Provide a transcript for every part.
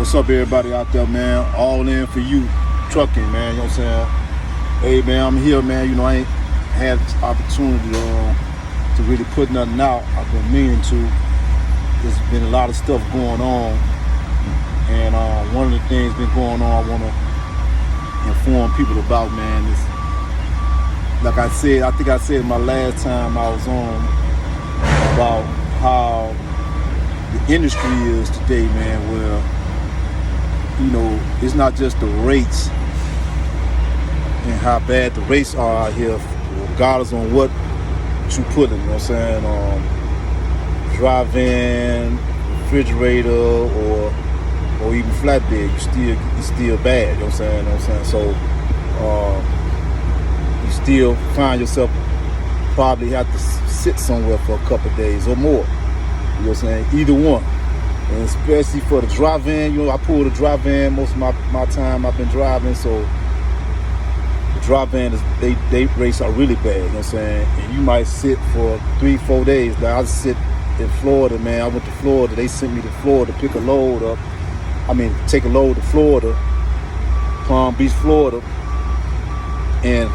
What's up, everybody out there, man? All in for you, trucking, man. You know what I'm saying? Hey, man, I'm here, man. You know, I ain't had this opportunity to really put nothing out. I've been meaning to. There's been a lot of stuff going on, and one of the things been going on I want to inform people about, man, is, like I said, I think I said my last time I was on about how the industry is today, man, where, you know, it's not just the rates and how bad the rates are out here, regardless on what you put in, you know what I'm saying? Drive-in, refrigerator, or even flatbed, it's still bad, you know what I'm saying? So you still find yourself probably have to sit somewhere for a couple of days or more. You know what I'm saying? Either one. And especially for the drive-in, you know, I pull the drive-in most of my time I've been driving, so the drive-in, they rates are really bad, you know what I'm saying? And you might sit for 3-4 days. Like I sit in Florida, man. I went to Florida. They sent me to Florida to pick a load up. Take a load to Florida, Palm Beach, Florida. And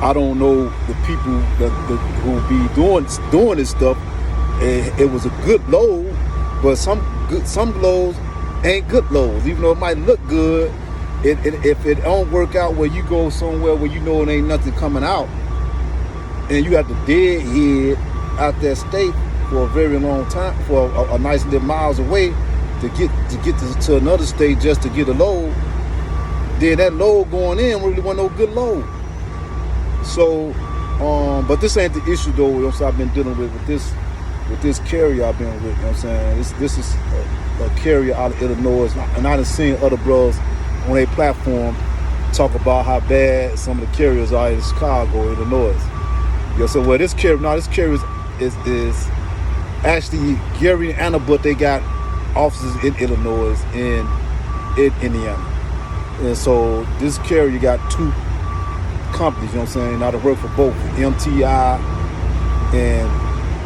I don't know the people who be doing this stuff. It was a good load, but some loads ain't good loads. Even though it might look good, if it don't work out where you go somewhere where you know it ain't nothing coming out, and you have to deadhead out that state for a very long time, for a nice little miles away to get to another state just to get a load, then that load going in really wasn't no good load. So, but this ain't the issue though. You know, I've been dealing with this carrier I've been with, you know what I'm saying? This is a carrier out of Illinois, and I've seen other bros on their platform talk about how bad some of the carriers are in Chicago, Illinois. So well, this carrier is actually Gary and Anna, but they got offices in Illinois and in Indiana. And so this carrier got two companies, you know what I'm saying? Now to work for both MTI and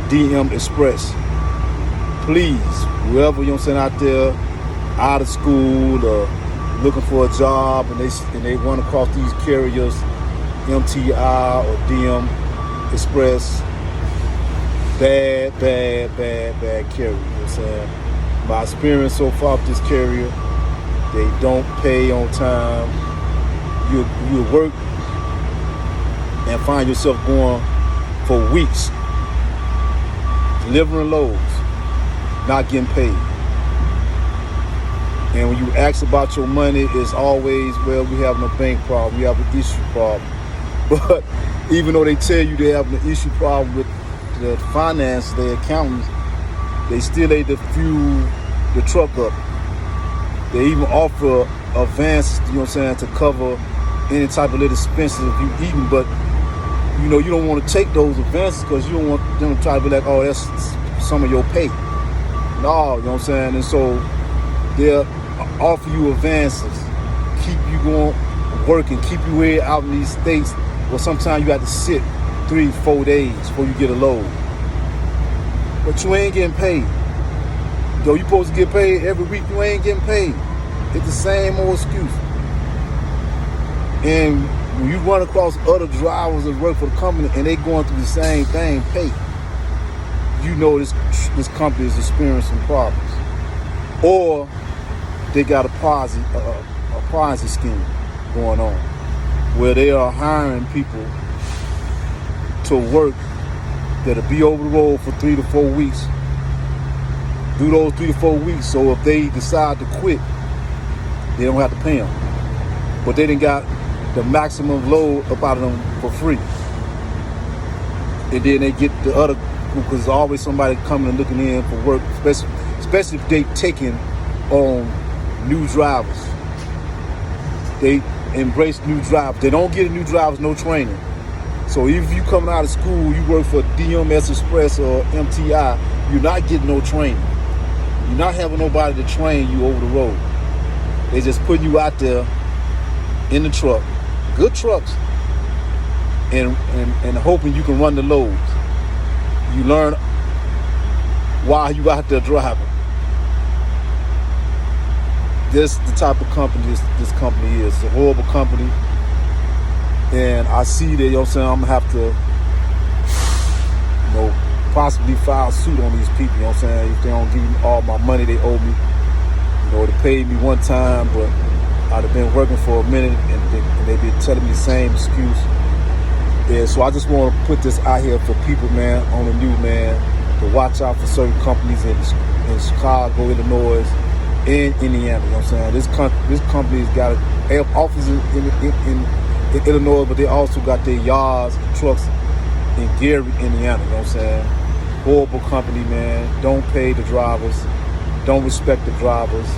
DM Express. Please, whoever, you know what I'm saying, out there, out of school or looking for a job, and they run across these carriers, MTI or DM Express, bad carrier, you know what I'm saying? My experience so far with this carrier, they don't pay on time. You work and find yourself going for weeks, delivering loads, not getting paid. And when you ask about your money, it's always, well, we have no bank problem, we have an issue problem. But even though they tell you they have an issue problem with the finance, their accountants, they still ain't to fuel the truck up. They even offer advances, you know what I'm saying, to cover any type of little expenses if you eating, but you know, you don't want to take those advances because you don't want them to try to be like, oh, that's some of your pay. No, you know what I'm saying? And so they'll offer you advances, keep you going, working, keep you way out in these states where sometimes you have to sit 3-4 days before you get a load. But you ain't getting paid. Though you supposed to get paid every week, you ain't getting paid. It's the same old excuse. And when you run across other drivers that work for the company and they going through the same thing, pay, you know this company is experiencing problems. Or they got a Ponzi scheme going on where they are hiring people to work that'll be over the road for 3 to 4 weeks. Do those 3 to 4 weeks, so if they decide to quit, they don't have to pay them. But they done got the maximum load up out of them for free. And then they get the other, because there's always somebody coming and looking in for work, especially if they taking on new drivers. They embrace new drivers. They don't get new drivers, no training. So even if you coming out of school, you work for DMS Express or MTI, you're not getting no training. You're not having nobody to train you over the road. They just putting you out there in the truck, good trucks, and hoping you can run the loads. You learn while you out there driving. this the type of company this company is. It's a horrible company. And I see that, you know what I'm saying, I'm gonna have to, possibly file suit on these people, you know what I'm saying, if they don't give me all my money they owe me. They paid me one time, but I'd have been working for a minute and they've been telling me the same excuse. Yeah, so I just want to put this out here for people, man, on the new, man, to watch out for certain companies in Chicago, Illinois, and Indiana. You know what I'm saying? This company's got offices in Illinois, but they also got their yards and trucks in Gary, Indiana. You know what I'm saying? Horrible company, man. Don't pay the drivers. Don't respect the drivers.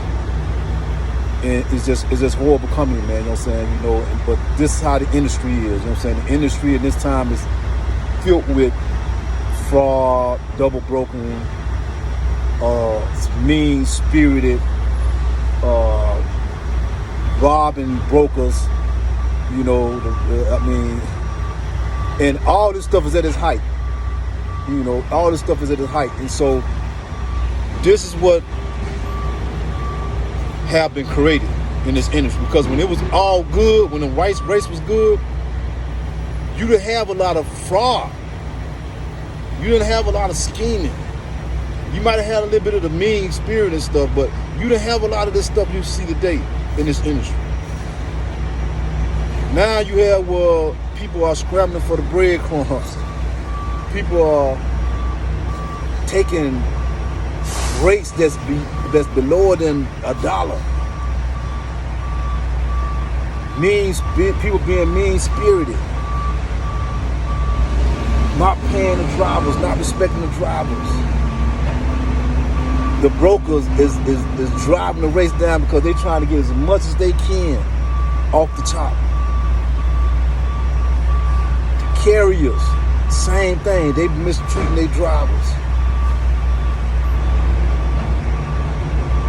And it's just horrible company, man. You know what I'm saying? But this is how the industry is. You know what I'm saying? The industry at this time is filled with fraud, double brokering, mean-spirited, robbing brokers. And all this stuff is at its height. All this stuff is at its height. And so this is what have been created in this industry. Because when it was all good, when the white race was good, you didn't have a lot of fraud. You didn't have a lot of scheming. You might have had a little bit of the mean spirit and stuff, but you didn't have a lot of this stuff you see today in this industry. Now you have people are scrambling for the breadcrumbs. People are taking rates that's below than $1. People being mean-spirited. Not paying the drivers, not respecting the drivers. The brokers is driving the race down because they're trying to get as much as they can off the top. The carriers, same thing. They mistreating their drivers.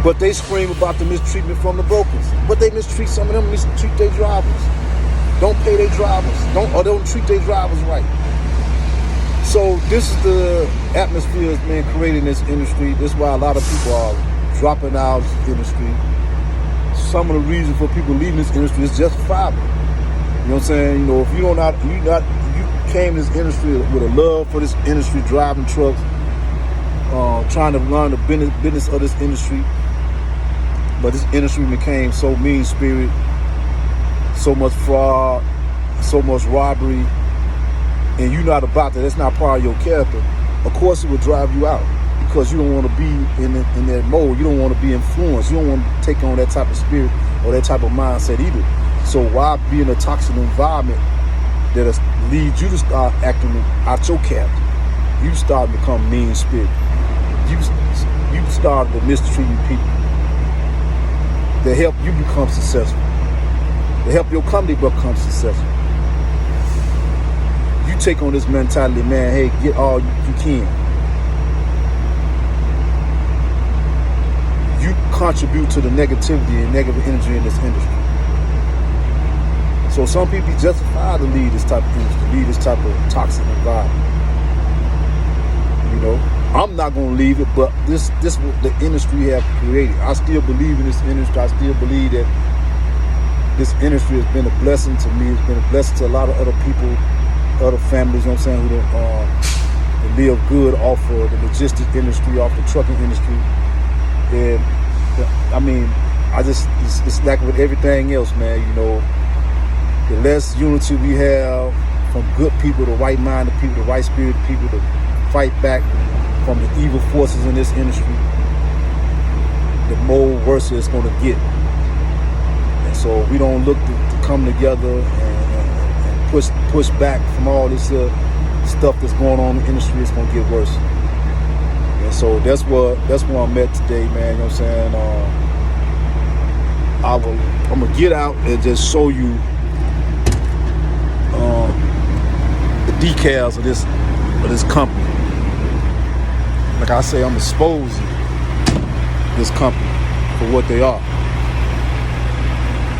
But they scream about the mistreatment from the brokers. But they mistreat some of them, mistreat their drivers. Don't pay their drivers. Don't treat their drivers right. So this is the atmosphere that's been created in this industry. This is why a lot of people are dropping out of this industry. Some of the reasons for people leaving this industry is justifiable. You know what I'm saying? If you came to this industry with a love for this industry, driving trucks, trying to learn the business of this industry, but this industry became so mean-spirited, so much fraud, so much robbery, and you're not about that, that's not part of your character, of course it will drive you out because you don't want to be in that mode. You don't want to be influenced. You don't want to take on that type of spirit or that type of mindset either. So why be in a toxic environment that leads you to start acting out your character? You start to become mean-spirited. You start to mistreating people that help you become successful. They help your company become successful. You take on this mentality, man, hey, get all you can. You contribute to the negativity and negative energy in this industry. So some people justify to lead this type of industry, lead this type of toxic environment. I'm not going to leave it, but this what the industry have created. I still believe in this industry. I still believe that this industry has been a blessing to me. It's been a blessing to a lot of other people, other families, you know what I'm saying, who live good off of the logistics industry, off the trucking industry. And it's like with everything else, man, the less unity we have from good people, the right-minded people, the right-spirited people to fight back from the evil forces in this industry, the more worse it's going to get. And so we don't look to come together and push back from all this stuff that's going on in the industry. It's going to get worse. And so that's where I'm at today, man. You know what I'm saying? I'm going to get out and just show you the decals of this company. Like I say, I'm exposing this company for what they are.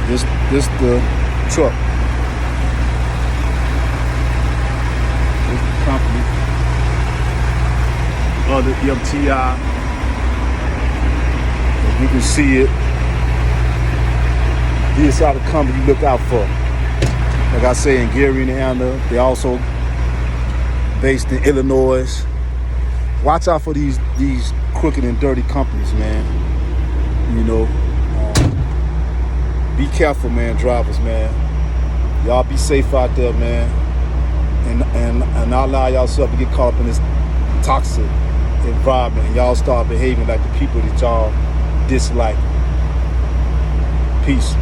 This the truck. This the company. The MTI. As you can see it. These are the companies you look out for. Like I say, in Gary, Indiana, they also based in Illinois. Watch out for these crooked and dirty companies, man. You know, be careful, man, drivers, man. Y'all be safe out there, man, and not allow yourself to get caught up in this toxic environment, and y'all start behaving like the people that y'all dislike. Peace.